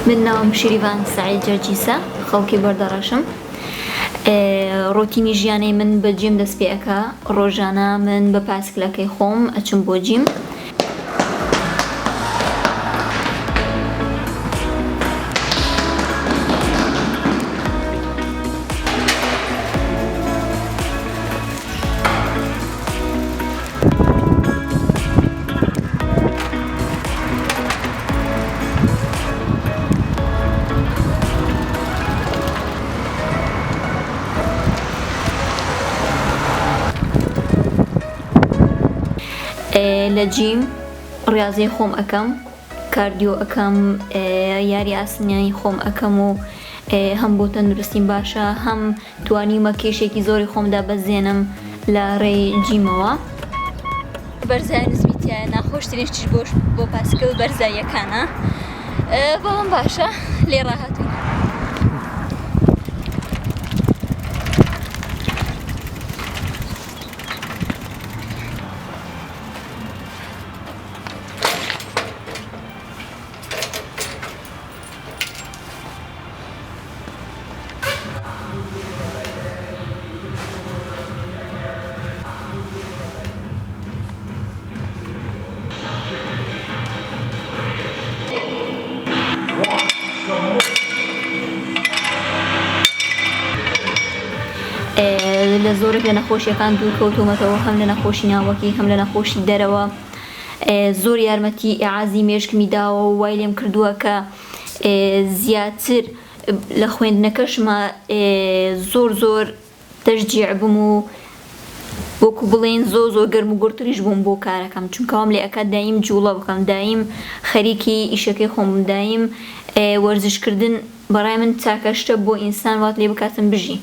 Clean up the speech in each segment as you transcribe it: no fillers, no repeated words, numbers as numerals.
من ناوم شیریڤان سعید جەرجیسە خەڵکی بەردەڕەشم. ڕۆتینی ژیانەی من بە جیم دەست پێ ئەکا. ڕۆژانە من بە پایسکلەکەی خۆم ئەچم بۆ جیم. لە جیم ڕاضی خۆم ئەەکەم، کاردیۆ ئەەکەم، یاری ئاسنایی خۆم ئەەکەم و هەم بۆ تەندروستیم باشە، هەم توانیمە کێشێکی زۆری خۆمدا بەزێنم لە ڕێی جیمەوە. بەرزای نزمیتە ناخۆشترینشتیش بۆ پاسکل بەرزاییەکانە، بەڵام باشە لێ ڕاهاتووی. لە زۆرێک لە نەخۆشیەکان دوورکەوتومەتەوە، هەم لە نەخۆشی ناوەکی، هەم لە نەخۆشی دەرەوە. زۆر یارمەتی ئیعازی مێشکمی داوە و وای لێم کردووە کە زیاتر لە خوێندنەکەشمە زۆر تەشجیع بووم و وەکو بڵێن زۆر گەرم و گورتریش بووم بۆ کارەکەم، چونکەوام لێ ئەکات دایم جوڵە بکەم، دایم خەریکی ئیشەکەی خۆم بم، دایم وەرزشکردن بەڕای من چاکە شتە بۆ ئینسان وات لێ بکاتن بژی.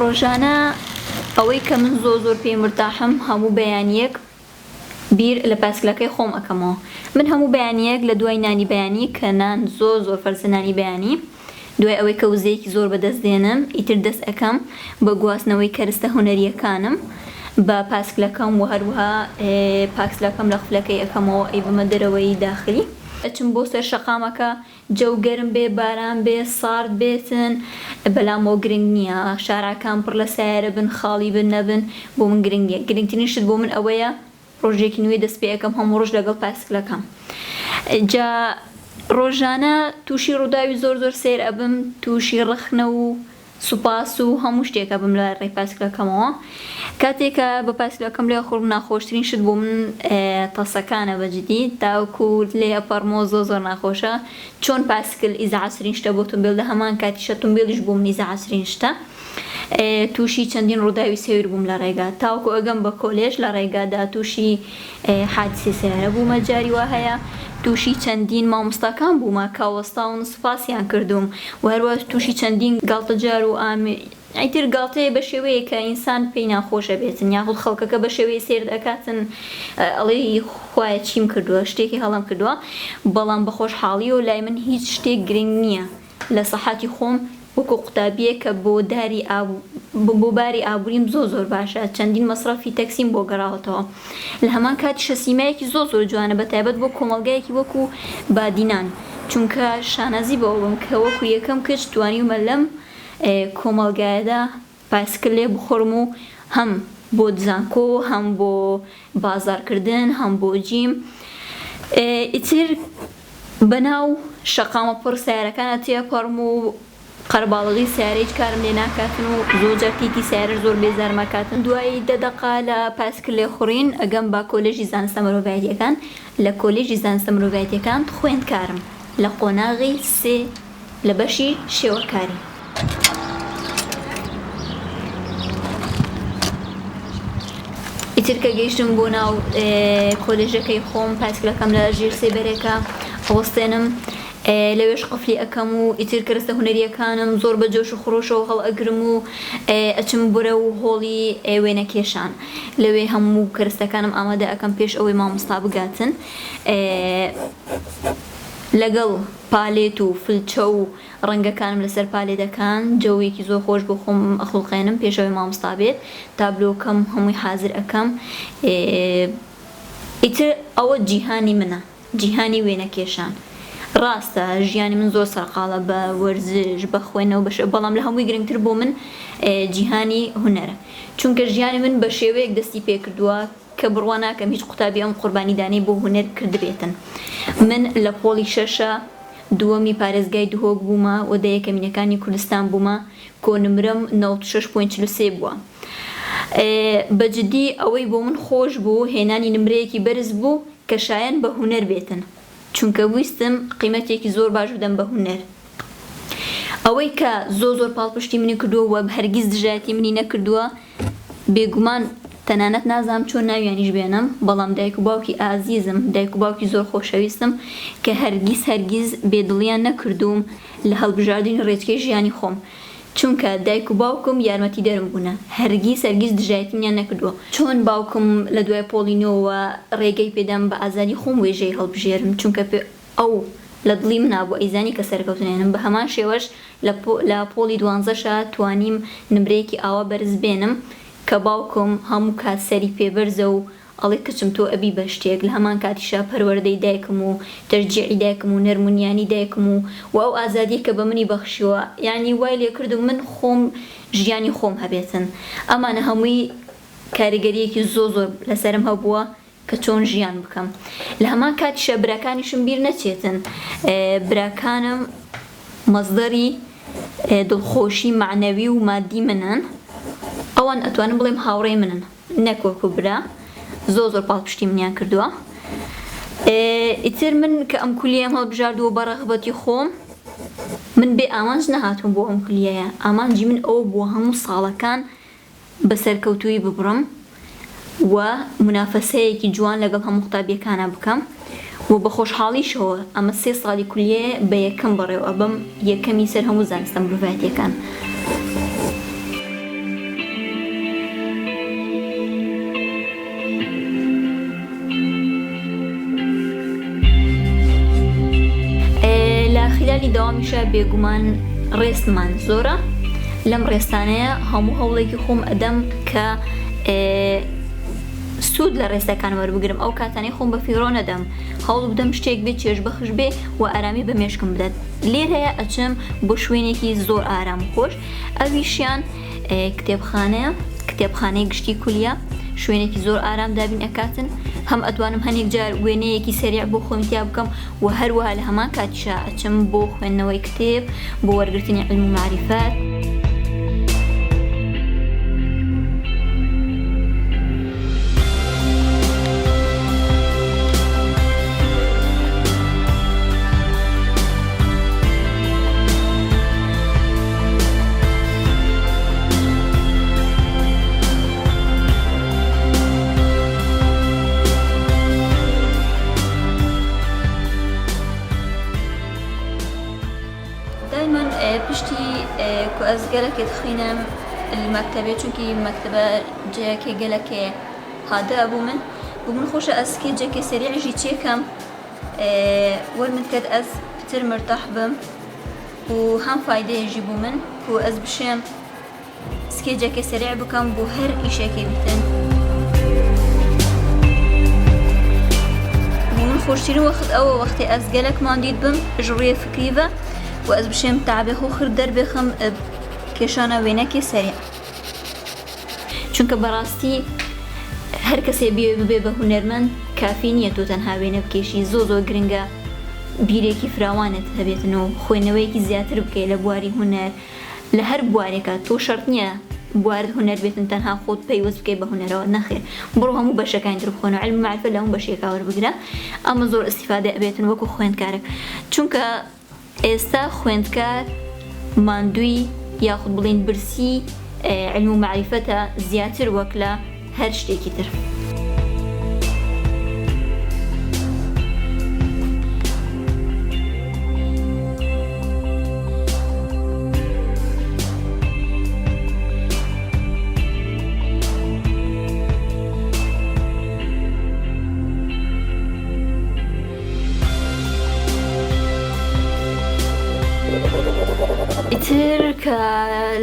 ڕۆژانە ئەوەی کە من زۆر پێی مرتاحم هەموو بەیانیەک بیر لە پاسکلەکەی خۆم ئەەکەمەوە. من هەموو بەیانیەک لە دوای نانی بەیانی کە نان زۆر فەرزە نانی بەیانی، دوای ئەوەی کە وزەیەکی زۆر بەدەست دێنم، ئیتر دەست ئەەکەم بە گواستنەوەی کەرستە هونەریەکانم بە پاسکلەکەم و هەروەها پاسکلەکەم لە خولەکەی ئەەکەمەوە ئەی بمە دەرەوەی داخلی. ئەچم بۆ سەر شەقامەکە، جەو گەرم بێ، باران بێ، سارد بێتن، بەلامەوە گرنگ نییە. شارەکان پڕ لە سایرە بن، خاڵی بن نەبن، بۆ من گرنگە. گرنگترین شت بۆ من ئەوەیە ڕۆژێکی نوێ دەست پێ ئەەکەم هەموو ڕۆژ لەگەڵ پاسکلەکەم. جا ڕۆژانە تووشی ڕووداوی زۆر سیر ئەبم، تووشی ڕخنە و سوپاس و هەموو شتێکە بم لە ڕێی پاسکلەکەمەوە. کاتێکە بە پاسکلەکەم لێ خۆم ناخۆشترین شت بۆ من تەسەکانە بەجددی، تاوەکو لێ ئەپەڕمەوە زۆر ناخۆشە. چۆن پاسکل ئیزعاسرین شتە بۆ تۆمبیل، لە هەمان کاتیشە تۆمبیلیش بۆ من ئیزعاسرین شتە. تووشی چەندین ڕووداوی سەیر بووم لە ڕێگا، تاوەکو ئەگەم بە کۆلێژ لە ڕێگادا تووشی حادسی سیارە بوومە جاری وا هەیە، تووشی چەندین مامۆستاکان بوومە کە وەستاون سوپاسیان کردوم، و هەروە تووشی چەندین گاڵتەجار و ئیتر گاڵتەیە بە شێوەیە کە ئینسان پێی ناخۆشە بێتن، یاخود خەڵکەکە بە شێوەیە سێر دەکاتن ئەڵێ خوایە چیم کردووە، شتێکی هەڵام کردووە. بەڵام بە خۆشحاڵی و لای من هیچ شتێک گرنگ نییە لە سەحەتی خۆم، وەکو قوتابیە کە بۆ باری ئابووریم زۆر باشە. چەندین مەسرەفی تەکسیم بۆ گەڕاوەتەوە. لە هەمان کاتیشە سیمایەکی زۆر جوانە، بەتایبەت بۆ کۆمەلگایەکی وەکو بادینان، چونکە شانەزی بەوە بم کە وەکو یەکەم کەس توانیومە لەم کۆمەلگایەدا پاسکل لێ بخۆرم و هەم بۆ دزانکۆ، هەم بۆ بازارکردن، هەم بۆ جیم. ئیتر بەناو شەقامە پڕ سیارەکانە تێپەڕم و قەرباڵغی سیارەی کارم لێ ناکاتن و زۆر تیتی سیارە زۆر بێزارمەکاتن. دوای 10 دقە لە پاسکل لێ خوڕین ئەگەم با کۆلێژی زانستە مرۆڤایەتیەکان. لە کۆلێژی زانستە مرۆڤایەتیەکان خوێندکارم لە قۆناغی 3 لە بەشی شێوەکاری. ئیتر کە گەیشتم بۆ ناو کۆلێژەکەی خۆم پایسکلەکەم لە ژێر سێبەرێکە ئەوەستێنم لەوێش قفلی ئەەکەم و ئیتر کەرستە هونەریەکانم زۆر بە جۆش و خڕۆشەوە هەڵ ئەگرم و ئەچم بورە و هۆڵی وێنە کێشان لەوێ هەموو کەرستەکانم ئامادە ئەەکەم پێش ئەوەی مامۆستا بگاتن لەگەڵ پالێت و فلچە و ڕەنگەکانم لەسەر پالێدەکان جەوێکی زۆر خۆش بۆ خۆم ئەخڵقێنم پێشەوەی مامۆستا بێت تابلۆکەم هەمووی حازر ئەەکەم ئیتر ئەوە جیهانی منە جیهانی وێنە کێشان ڕاستە ژیانی من زۆر سەرقاڵە بە وەرزش بە خوێنەوە بەش بەڵام لە هەمووی گرنگتر بۆ من جیهانی هونەرە چونکە ژیانی من بە شێوەیەک دەستی پێ کردووە کە بڕوا ناکەم هیچ قوتابی ئەم قوربانیدانەی بۆ هونەر کردبێتن من لە پۆڵی شەشە دووەمی پارێزگای دهۆک بوومە و دە یەکەمینەکانی کوردستان بوومە کۆنمرەم 96.43 بووە بەجددی ئەوەی بۆ من خۆش بوو هێنانی نمرەیەکی بەرز بوو کە شایەن بە هونەر بێتن چونکە ویستم قیمەتێکی زۆر باش بدەم بە هونەر ئەوەی کە زۆر پاڵپشتی منی کردووە و هەرگیز دژایەتی منی نەکردووە بێگومان تەنانەت نازانم چۆن ناویانیش بێنم بەڵام دایک و باوکی ئازیزم دایک و باوکی زۆر خۆشەویستم کە هەرگیز بێدڵیان نەکردوم لە هەڵبژاردنی ڕێچکەی ژیانی خۆم چونکە دایک و باوکم یارمەتی دەرم بوونە هەرگیز دژایەتیان نەکردووە چۆن باوکم لە دوای پۆلینەوە ڕێگەی پێدەم بە ئازادی خۆم وێژەی هەڵبژێرم چونکە ئەو لە دڵی منابوو ئەیزانی کە سەرکەوتنێنم بە هەمان شێوەش لە پۆلی 12شە توانیم نمرەیەکی ئاوا بەرز بێنم کە باوکم هەموو کات سەری پێبەرزە و ئەڵێ کچم تۆ ئەبی بە شتێک لە هەمان کاتیشا پەروەردەی دایکم و تەرجیعی دایکم و نەرمونیانی دایکم و ئەو ئازادی کە بە منی بەخشیوە یعنی وای لێ کردم من خۆم ژیانی خۆم هەبێتن ئەمانە هەمووی کاریگەریەکی زۆر لەسەرم هەبووە کە چۆن ژیان بکەم لە هەمان کاتیشە براکانیشم بیر نەچێتن براکانم مەزدەری دڵخۆشی معنەوی و مادی منن ئەوان ئەتوانم بڵێم هاوڕێی منن نەکۆکو برا زۆر پاڵپشتی منیان کردووە ئیتر من کە ئەم کولیەم هەڵبژاردووە بە ڕەغبەتی خۆم من بێ ئامانج نەهاتوم بۆ ئەم کولیەیە ئامانجی من ئەوە بۆ هەموو ساڵەکان بە سەرکەوتووی ببڕم و منافەسەیەکی جوان لەگەڵ هەموو قوتابیەکانە بکەم و بە خۆشحاڵیشەوە ئەمە 3 ساڵی کولیە بە یەکەم بەڕێوە بەم یەکەمی سەر هەموو زانستە مرۆڤایەتیەکان خلالی داوامیشە بێگومان ڕێستمان زۆرە لەم ڕێستانەیە هەموو هەوڵێکی خۆم ئەدەم کە سوود لە ڕێستەکان وەربگرم ئەو کاتانەی خۆم بە فیڕۆ نەدەم هەوڵ بدەم شتێک بێت چێژ بەخش بێ و ئارامی بە مێشکم بدات لێر هەیە ئەچم بۆ شوێنێکی زۆر ئارام و خۆش ئەویشیان کتێبخانەی گشتی کولیە شوێنێکی زۆر ئارام دابین ئەکاتن هەم ئەتوانم هەنێک جار وێنەیەکی سەریع بۆ خۆمتیا بکەم و هەروەها لە هەمان کاتیشە ئەچم بۆ خوێندنەوەی کتێب بۆ وەرگرتنی علم و معریفەت از گلک دخینم المکتبه چونکی مکتبه جاکی گلک هاده ابو من خوش از کی جاکی سریع جی چیکم ورمت کد از تر مرتاح بم و هم فایده یجی بو من و از بشم سکی جاکی سریع بکم بو هر ایشه کی بیتن من خوشترین وقتی از گلک ماندید بم جوری فکری و از بشم تعبه خو خر در بخم کێشانە وێنەکی سەریع چونکە بەڕاستی هەر کەسێ بێ بە هونەرمەند کافی نییە تۆ تەنها وێنە بکێشی زۆر گرنگە بیرێکی فراوانت هەبێتنەوە خوێندنەوەیەکی زیاتر بکەی لە بواری هونەر لە هەر بوارێکە تۆ شەرت نییە بوارد هونەر بێتن تەنها خۆت پەیوەست بکەی بە هونەرەوە نەخێر بڕۆ هەموو بەشەکانی تر بخۆنەوە علم و معرفەت لە هەموو بەشێکا وەربگرە ئەمە زۆر ئیستیفادە ئەبێتن وەکو خوێندکارێک چونکە ئێستا خوێندکار ماندووی یاخود بڵین برسی علم و معریفەتە زیاتر وەک لە هەر شتێکی تر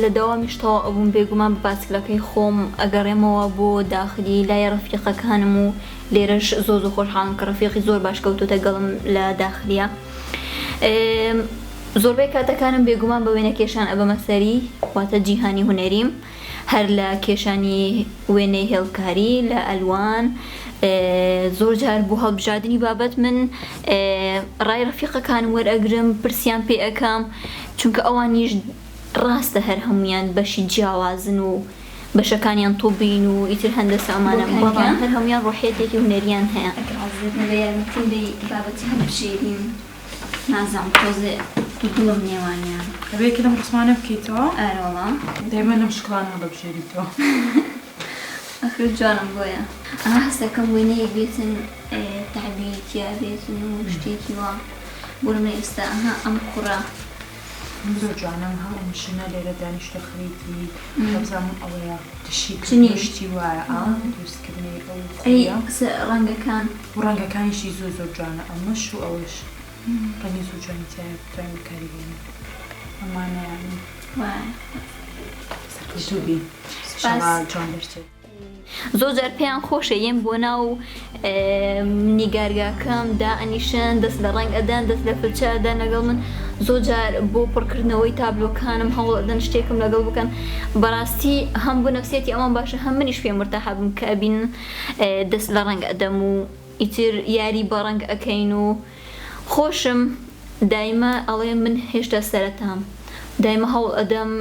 لە داوامیشتەوە ئەبووم بێگومان بە باسکلەکەی خۆم ئەگەڕێمەوە بۆ داخلی لای ڕەفیقەکانم و لێرەش زۆر خۆشحاڵم کە ڕەفیقی زۆر باش کەوتوتە گەڵم لە داخلیە. زۆربەی کاتەکانم بێگومان بە وێنە کێشان ئەبەمە سەری، واتە جیهانی هونەریم، هەر لە کێشانی وێنەی هێڵکاری لە ئەلوان. زۆر جار بۆ هەڵبژاردننی بابەت من ڕای ڕەفیقەکانم وەرئەگرم، پرسیان پێ ئەەکەم، چونکە ئەوانیش ڕاستە هەر هەمویان بەشی جیاوازن و بەشەکانیان تۆبین و ئیتر هەندەسە ئەمانە، بەڵام هەر هەمویان ڕۆحیەتێکی هونەریان هەیە. لە یارمەتیدەی بابەتی هەڵبژێرین نازانم تۆزێ دووڵم نێوانیان هەبێکی لەم ڕسمانە بکەیتەوە؟ ئارۆڵە دەیمە لەم شکڵانە هەڵبژێریتەوە. ئەخر جوانم بۆیە هەستەکەم وێنەیە بێتن تەعبیریا بێتن و شتێکی وا بۆرمە ئێستا ئەم قوڕە زۆر جوانم هەڵم شنە لێرە دانیشتە خەریکی بەزانم ئەوەیە تشتی وایە دروستکردنی ڕەنگەکان و ڕەنگەکانیشی زۆر جوانە، ئەمەش و ئەوەش ڕەنگی زۆر جوانی تایە بتوانین بەکاری بێنین. ئەمانەیان سەرکەوتووبی جوان دەرچێت. زۆر جار پێیان خۆشە یەم بۆ ناو نیگارگاکەم دا ئەنیشن، دەست لە ڕنگ ئەدەن، دەست لە فلچە ئەدەن لەگەڵ من. زۆر جار بۆ پڕکردنەوەی تابلۆکانم هەوڵ ئەدەن شتێکم لەگەڵ بکەن. بەڕاستی هەم بۆ نەفسیەتی ئەوان باشە، هەم منیش پێم مرتاحە بم کە ئەبین دەست لە ڕنگ ئەدەم و ئیتر یاری بە ڕنگ ئەکەین و خۆشم. دایمە ئەڵێ من هێشتا سەرەتام، دایمە هەوڵ ئەدەم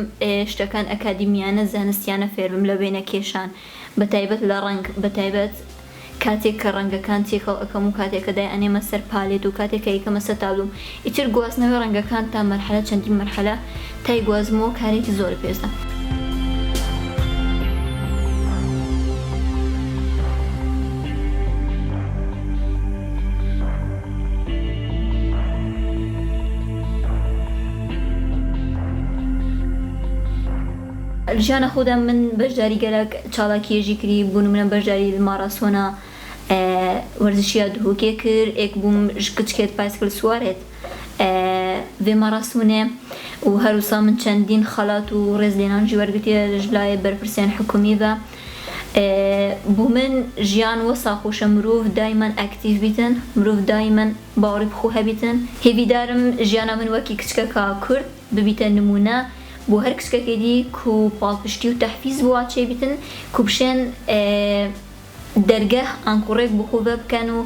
شتەکان ئەکادیمیانە زانستیانە فێربم لە وێنە کێشان، بەتایبەت لە ڕنگ، بەتایبەت کاتێک کە ڕەنگەکان تێکەڵ ئەەکەم و کاتێک کە دای ئەنێمە سەر پالێت و کاتێک کە یەکەمە سەر تابلوم. ئیتر گواستنەوەی ڕەنگەکان تا مەرحەلە چەندین مەرحەلە تای گوازمەوە کارێکی زۆر پێزە. ژیانە خۆدا من بەشداری گەلک چاڵاکیێژی کردی، بوون منە بەشداری ماراسۆنە وەرزشیە دووکێ کرد، ئێک بووم کچکێت پایسکل سوارێت vê marasûnê û her wisa min çendîn xelat û rêzlênan jî wergirtiye ji layê berpirsiyên hikûmî ve. Bû min jiyan wisa xweş e mirov dayman aktîv bîtin, mirov dayman bawerî bi xwe hebîtin. Hêvîdarim jiyana min wekî kiçikeka Kurd bibîte nimûne بۆ هەر کچکەکێ دی کو پاڵپشتی و تەحفیز بۆ چێ بیتن، کو بشێن دەرگەه ئانکوڕێک بۆ خۆ بکەن و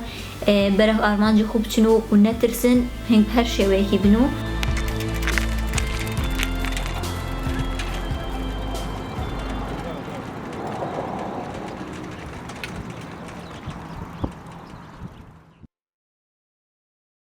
بەرەو ئارمانجی خۆ بچن و نەترسن هەر شێوەیەکی بن و